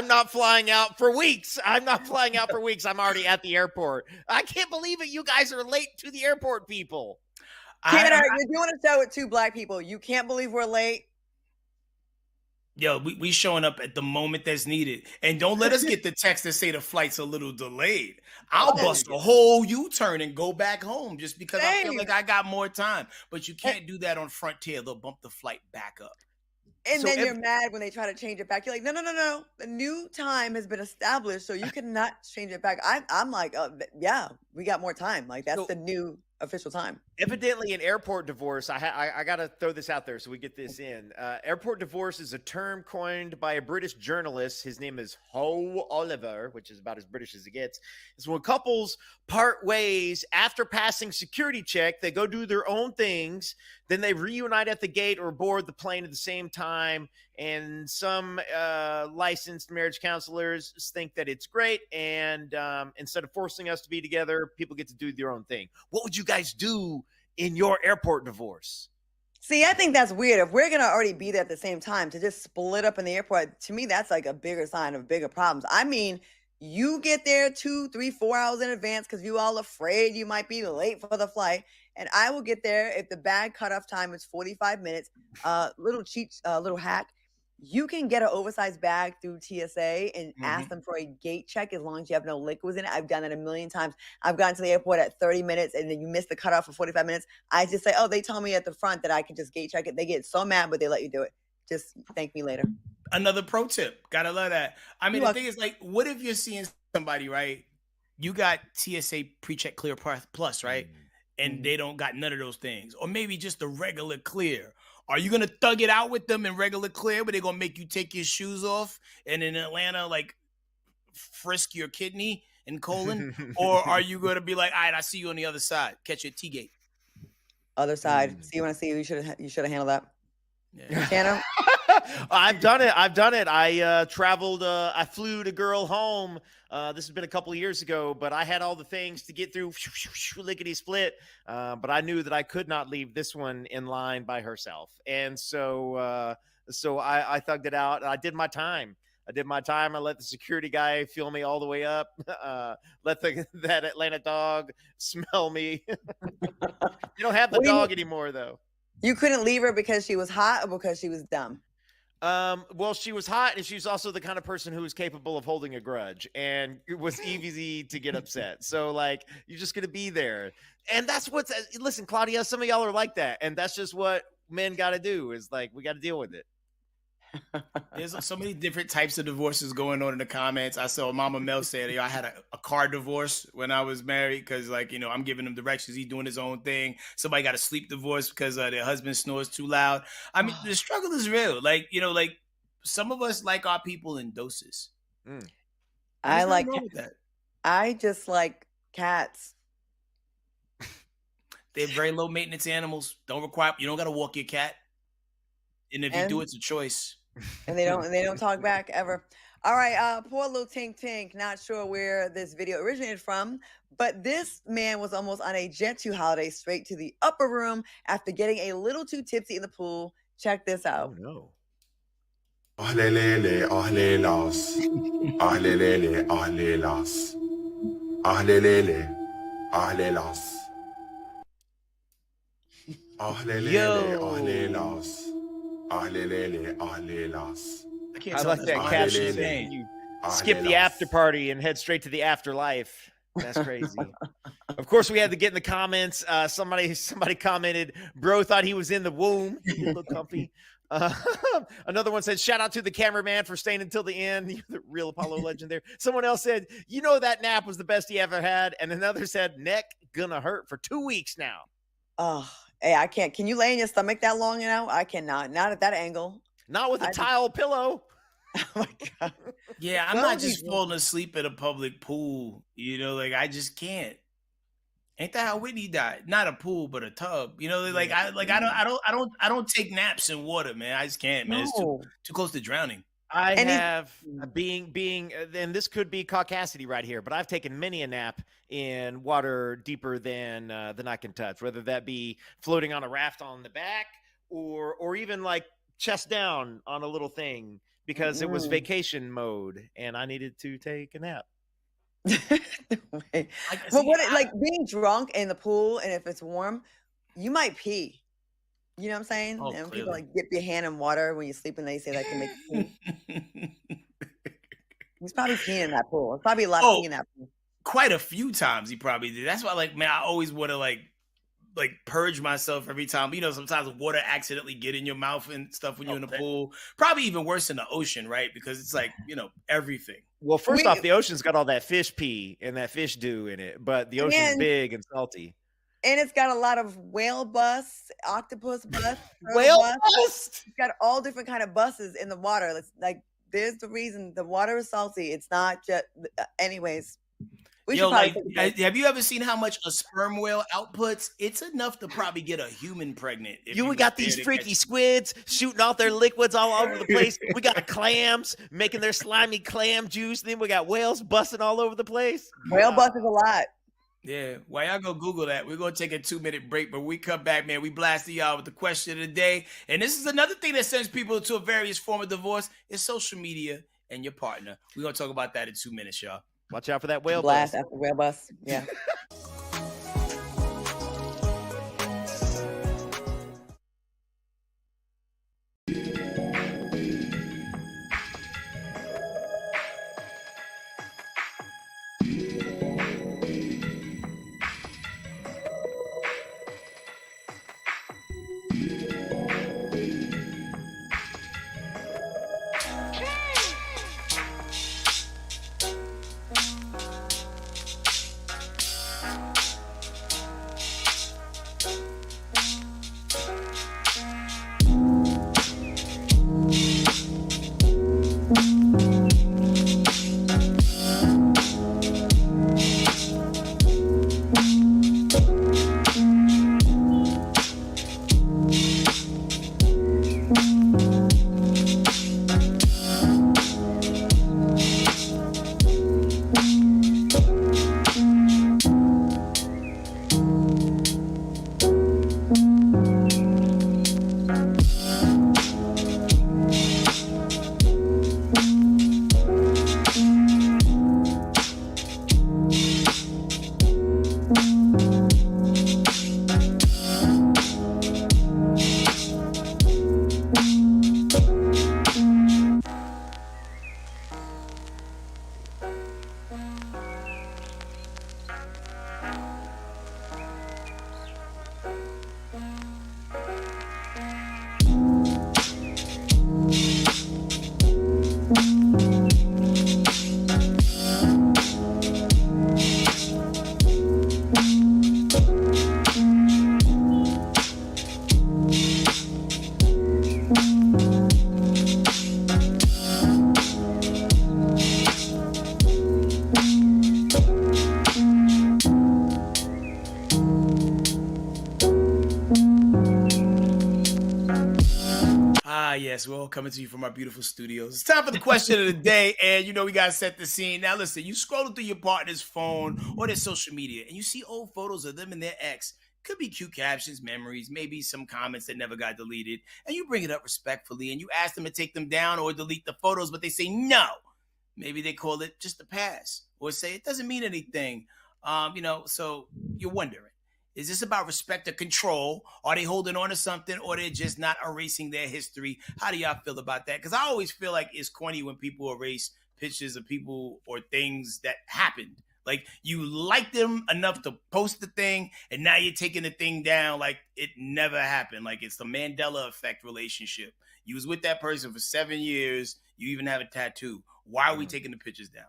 not flying out for weeks. I'm already at the airport. I can't believe it. You guys are late to the airport, people. Tanner, you're doing a show with 2 black people. You can't believe we're late. Yo, we showing up at the moment that's needed. And don't let us get the text that say the flight's a little delayed. I'll bust a whole U-turn and go back home just because I feel like I got more time. But you can't do that on Frontier. They'll bump the flight back up. And then you're mad when they try to change it back. You're like, no. The new time has been established, so you cannot change it back. I'm like, yeah, we got more time. Like, that's the new official time. Evidently, an airport divorce. I got to throw this out there so we get this in. Airport divorce is a term coined by a British journalist. His name is Ho Oliver, which is about as British as it gets. It's when couples part ways after passing security check. They go do their own things. Then they reunite at the gate or board the plane at the same time. And some licensed marriage counselors think that it's great. And instead of forcing us to be together, people get to do their own thing. What would you guys do in your airport divorce? See, I think that's weird. If we're going to already be there at the same time, to just split up in the airport, to me, that's like a bigger sign of bigger problems. I mean, you get there 2, 3, 4 hours in advance because you all afraid you might be late for the flight. And I will get there if the bag cutoff time is 45 minutes. Little hack. You can get an oversized bag through TSA and ask them for a gate check as long as you have no liquids in it. I've done it a million times. I've gotten to the airport at 30 minutes and then you miss the cutoff for 45 minutes. I just say, oh, they told me at the front that I can just gate check it. They get so mad, but they let you do it. Just thank me later. Another pro tip. Gotta love that. I mean, the thing is, like, what if you're seeing somebody, right? You got TSA pre-check clear plus, right? And they don't got none of those things. Or maybe just the regular clear. Are you going to thug it out with them in regular clear, but they're going to make you take your shoes off and in Atlanta, like, frisk your kidney and colon? Or are you going to be like, all right, I see you on the other side. Catch you at T-gate. Other side. See you when I see you. You should have handled that. Yeah. Tanner? I've done it. I traveled. I flew the girl home. This has been a couple of years ago, but I had all the things to get through lickety split. But I knew that I could not leave this one in line by herself. And so I thugged it out. I did my time. I let the security guy feel me all the way up. Let that Atlanta dog smell me. You don't have the dog anymore, though. You couldn't leave her because she was hot or because she was dumb? Well, she was hot, and she's also the kind of person who is capable of holding a grudge, and it was easy to get upset. So, like, you're just going to be there. And that's listen, Claudia, some of y'all are like that, and that's just what men got to do is, like, we got to deal with it. There's so many different types of divorces going on in the comments. I saw Mama Mel say, I had a car divorce when I was married because, like, I'm giving him directions. He's doing his own thing. Somebody got a sleep divorce because their husband snores too loud. I mean, the struggle is real. Like, like some of us like our people in doses. I like that. I just like cats. They're very low maintenance animals. You don't got to walk your cat. And if you do, it's a choice. And they don't talk back ever. All right, poor little Tink Tink. Not sure where this video originated from, but this man was almost on a Jet 2 holiday straight to the upper room after getting a little too tipsy in the pool. Check this out. Oh, no. Ahlelele, ahlelas. Ahlelele, ahlelas. Ahlelele, ahlelas. Ahlelele, ahlelas. Ahlelele, ahlelas. I like that caption thing. You skip the after party and head straight to the afterlife. That's crazy. Of course, we had to get in the comments. Somebody commented, bro thought he was in the womb. You look comfy. Another one said, shout out to the cameraman for staying until the end. You're the real Apollo legend there. Someone else said, that nap was the best he ever had. And another said, neck gonna hurt for 2 weeks now. Oh, hey, I can't. Can you lay in your stomach that long now? I cannot. Not at that angle. Not with a tile pillow. Oh my God. Yeah, I'm not just falling asleep at a public pool. Like I just can't. Ain't that how Whitney died? Not a pool, but a tub. I don't take naps in water, man. I just can't, man. It's too close to drowning. Being, and this could be caucasity right here, but I've taken many a nap in water deeper than I can touch, whether that be floating on a raft on the back or even like chest down on a little thing because it was vacation mode and I needed to take a nap. Like being drunk in the pool and if it's warm, you might pee. You know what I'm saying? Oh, and people like dip your hand in water when you sleep and they say that can make you pee. He's probably peeing in that pool. There's probably a lot of pee in that pool. Quite a few times he probably did. That's why, like, man, I always want to like purge myself every time. Sometimes water accidentally get in your mouth and stuff when you're in the pool. Probably even worse in the ocean, right? Because it's like, everything. Well, first off, the ocean's got all that fish pee and that fish dew in it, but the ocean's big and salty. And it's got a lot of whale busts, octopus busts, Whale busts. bust? It's got all different kind of buses in the water. It's like there's the reason the water is salty. It's not just. Anyways, we Yo, should probably like, take a break. have you ever seen how much a sperm whale outputs? It's enough to probably get a human pregnant. If We was got there these to freaky catch- squids shooting off their liquids all over the place. We got clams making their slimy clam juice. Then we got whales busting all over the place. Whale bust is a lot. Yeah, while y'all go Google that, we're going to take a 2-minute break, but when we come back, man, we blasted y'all with the question of the day. And this is another thing that sends people to a various form of divorce is social media and your partner. We're going to talk about that in 2 minutes, y'all. Watch out for that whale Blast bust. after whale bust. Yeah. Yes, we're all coming to you from our beautiful studios. It's time for the question of the day, and you know we gotta set the scene. Now listen, you scrolling through your partner's phone or their social media, and you see old photos of them and their ex. Could be cute captions, memories, maybe some comments that never got deleted, and you bring it up respectfully, and you ask them to take them down or delete the photos, but they say no. Maybe they call it just a pass, or say it doesn't mean anything. So you're wondering. Is this about respect or control? Are they holding on to something, or they're just not erasing their history? How do y'all feel about that? Because I always feel like it's corny when people erase pictures of people or things that happened. Like you like them enough to post the thing, and now you're taking the thing down like it never happened. Like it's the Mandela effect relationship. You was with that person for 7 years. You even have a tattoo. Why are we taking the pictures down?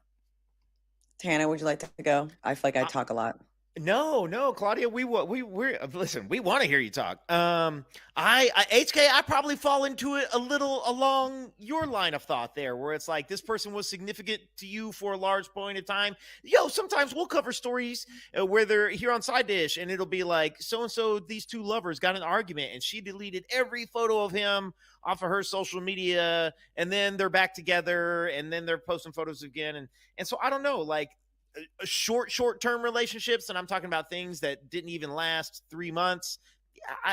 Tana, would you like to go? I feel like I talk a lot. No, Claudia, we're listen. We want to hear you talk. I probably fall into it a little along your line of thought there, where it's like this person was significant to you for a large point of time. Sometimes we'll cover stories where they're here on Side Dish, and it'll be like so and so. These two lovers got an argument, and she deleted every photo of him off of her social media, and then they're back together, and then they're posting photos again, and so I don't know, like. Short-term relationships, and I'm talking about things that didn't even last 3 months.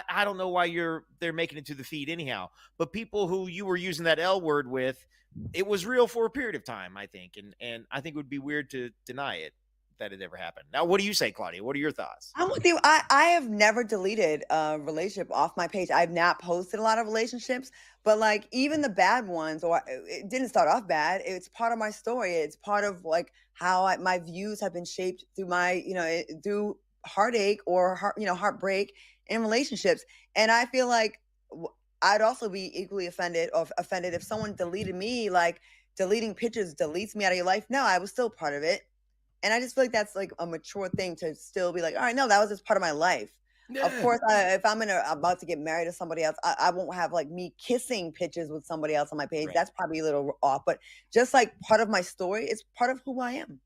I don't know why they're making it to the feed anyhow. But people who you were using that L word with, it was real for a period of time, I think, and I think it would be weird to deny it that it ever happened. Now, what do you say, Claudia? What are your thoughts? I'm with you. I have never deleted a relationship off my page. I've not posted a lot of relationships, but like even the bad ones, or it didn't start off bad. It's part of my story. It's part of like how my views have been shaped through my, through heartache or heartbreak in relationships. And I feel like I'd also be equally offended if someone deleted me, like deleting pictures deletes me out of your life. No, I was still part of it. And I just feel like that's like a mature thing to still be like, all right, no, that was just part of my life. Yeah. Of course, if I'm about to get married to somebody else, I won't have like me kissing pictures with somebody else on my page. Right. That's probably a little off, but just like part of my story, it's part of who I am.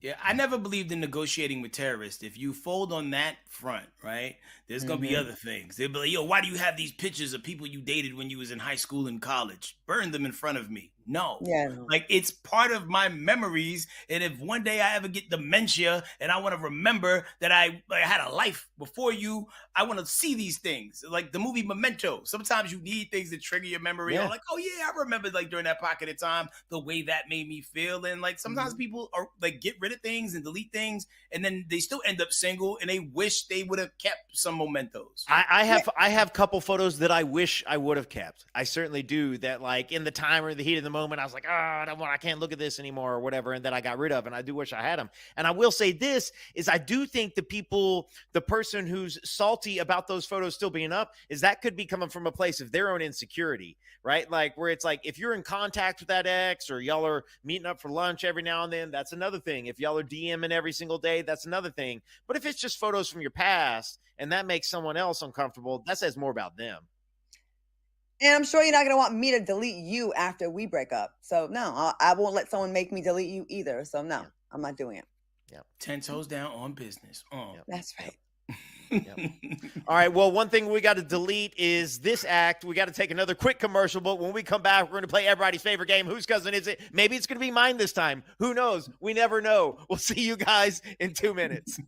Yeah, I never believed in negotiating with terrorists. If you fold on that front, right, there's going to be other things. They'll be like, yo, why do you have these pictures of people you dated when you was in high school and college? Burn them in front of me. No. Yeah. Like, it's part of my memories. And if one day I ever get dementia and I want to remember that I had a life before you, I want to see these things. Like the movie Memento. Sometimes you need things that trigger your memory. Yeah. You're like, oh, yeah, I remember like during that pocket of time, the way that made me feel. And like sometimes people are like get rid of things and delete things. And then they still end up single and they wish they would have kept some mementos. I have a couple photos that I wish I would have kept. I certainly do. That like in the time or the heat of the moment, I was like, oh, I can't look at this anymore or whatever, and then I got rid of. And I do wish I had them. And I will say this is, I do think the person who's salty about those photos still being up, is that could be coming from a place of their own insecurity, right? Like where it's like, if you're in contact with that ex, or y'all are meeting up for lunch every now and then, that's another thing. If y'all are DMing every single day, that's another thing. But if it's just photos from your past and that makes someone else uncomfortable, that says more about them. And I'm sure you're not going to want me to delete you after we break up. So no, I won't let someone make me delete you either. So no, I'm not doing it. Yeah. 10 toes down on business. That's right. All right. Well, one thing we got to delete is this act. We got to take another quick commercial, but when we come back, we're going to play everybody's favorite game. Whose cousin is it? Maybe it's going to be mine this time. Who knows? We never know. We'll see you guys in 2 minutes.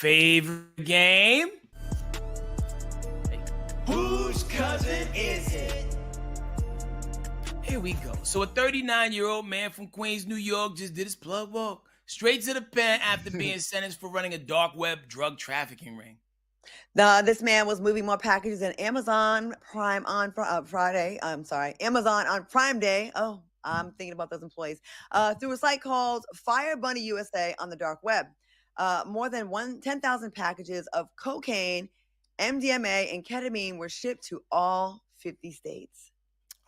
Favorite game? Whose cousin is it? Here we go. So a 39-year-old man from Queens, New York just did his plug walk straight to the pen after being sentenced for running a dark web drug trafficking ring. This man was moving more packages than Amazon Prime on Friday. I'm sorry, Amazon on Prime Day. Oh, I'm thinking about those employees. Through a site called Fire Bunny USA on the dark web. More than 10,000 packages of cocaine, MDMA, and ketamine were shipped to all 50 states.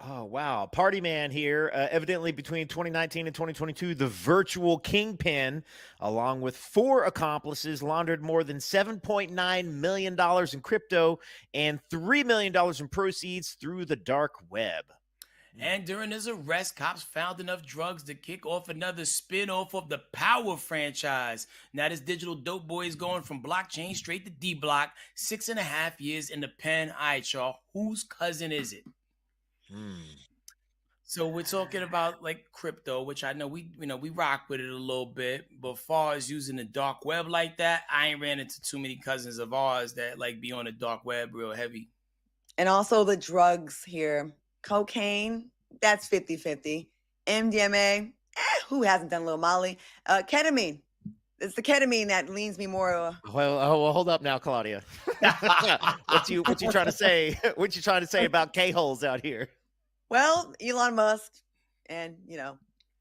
Oh, wow. Party man here. Evidently between 2019 and 2022, the virtual kingpin, along with 4 accomplices, laundered more than $7.9 million in crypto and $3 million in proceeds through the dark web. And during his arrest, cops found enough drugs to kick off another spin-off of the Power franchise. Now this digital dope boy is going from blockchain straight to D-Block. 6.5 years in the pen. All right, y'all. Whose cousin is it? So we're talking about like crypto, which I know we rock with it a little bit. But far as using the dark web like that, I ain't ran into too many cousins of ours that like be on the dark web real heavy. And also the drugs here. Cocaine, that's 50-50. MDMA, who hasn't done a little Molly? Ketamine. It's the ketamine that leans me more. Well, hold up now, Claudia. what you trying to say? What you trying to say about K-holes out here? Well, Elon Musk and,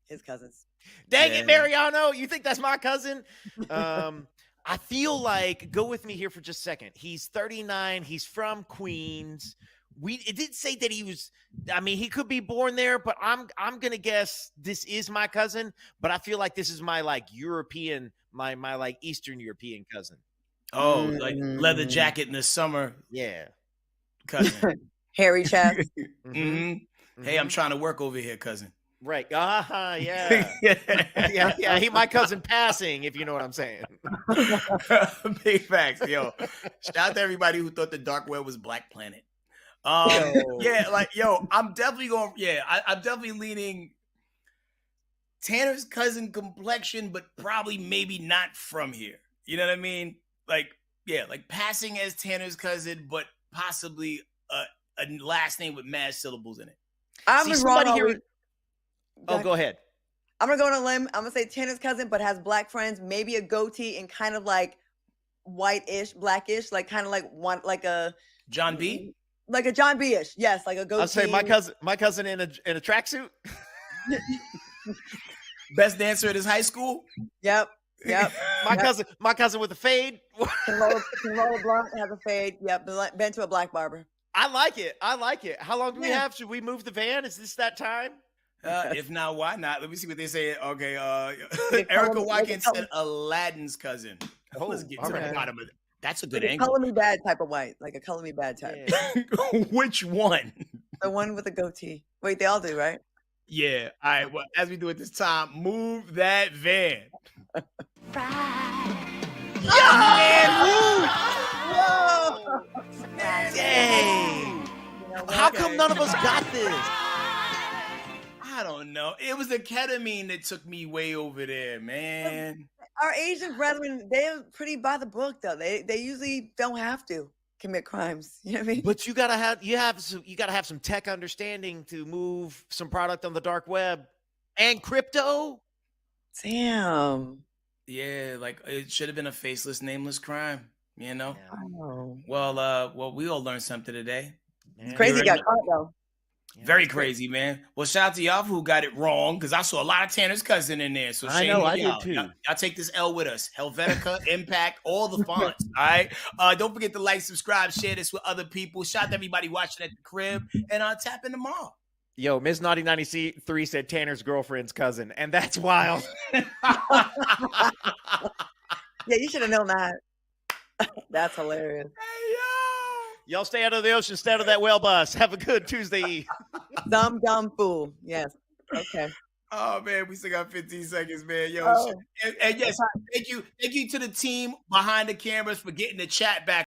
his cousins. Dang it, Mariano. You think that's my cousin? I feel like, go with me here for just a second. He's 39. He's from Queens. It didn't say that he was, he could be born there, but I'm going to guess this is my cousin, but I feel like this is my like European, my like Eastern European cousin. Oh, like leather jacket in the summer. Yeah. Cousin. Hairy chest. Hey, I'm trying to work over here, cousin. Right. Yeah. yeah. He my cousin passing, if you know what I'm saying. Big facts, yo. Shout out to everybody who thought the dark web was Black Planet. Yeah, like, yo, I'm definitely going, I'm definitely leaning Tanner's cousin complexion, but probably maybe not from here. You know what I mean? Like, yeah, like passing as Tanner's cousin, but possibly a last name with mad syllables in it. I'm wrong here. Go ahead. I'm gonna go on a limb. I'm gonna say Tanner's cousin, but has black friends, maybe a goatee and kind of like white-ish, blackish, like kind of like one, like a John B. Like a John B-ish, yes, like a goatee. I'll say my cousin in a tracksuit. Best dancer at his high school. Yep. my cousin with a fade. Can roll a blunt, has a fade. Yep, been to a black barber. I like it. How long do we have? Should we move the van? Is this that time? If not, why not? Let me see what they say. Okay, Erica Watkins said Aladdin's cousin. Let's get to the bottom of it. That's a good angle. Color me bad type of white, like a color me bad type. Yeah. Which one? The one with the goatee. Wait, they all do, right? Yeah. All right. Well, as we do at this time, move that van. Whoa! Dang! How come none of us got this? I don't know. It was the ketamine that took me way over there, man. Our Asian brethren, they're pretty by the book, though. They usually don't have to commit crimes. You know what I mean? But you gotta have some tech understanding to move some product on the dark web and crypto. Damn. Yeah, like it should have been a faceless, nameless crime. You know. Oh. Well, we all learned something today. It's crazy he got caught though. Very crazy, man. Well, shout out to y'all who got it wrong, because I saw a lot of Tanner's cousin in there. So I know, I y'all. did too. Y'all take this L with us. Helvetica, Impact, all the fonts. All right. Don't forget to like, subscribe, share this with other people. Shout out to everybody watching at the crib, and tap in tomorrow. Yo, Ms. Naughty 93 said Tanner's girlfriend's cousin, and that's wild. Yeah, you should have known that. That's hilarious. Hey, yo. Y'all stay out of the ocean, stay out of that whale bus. Have a good Tuesday. Dumb fool. Yes. Okay. Oh man, we still got 15 seconds, man. Yo, and yes, thank you to the team behind the cameras for getting the chat back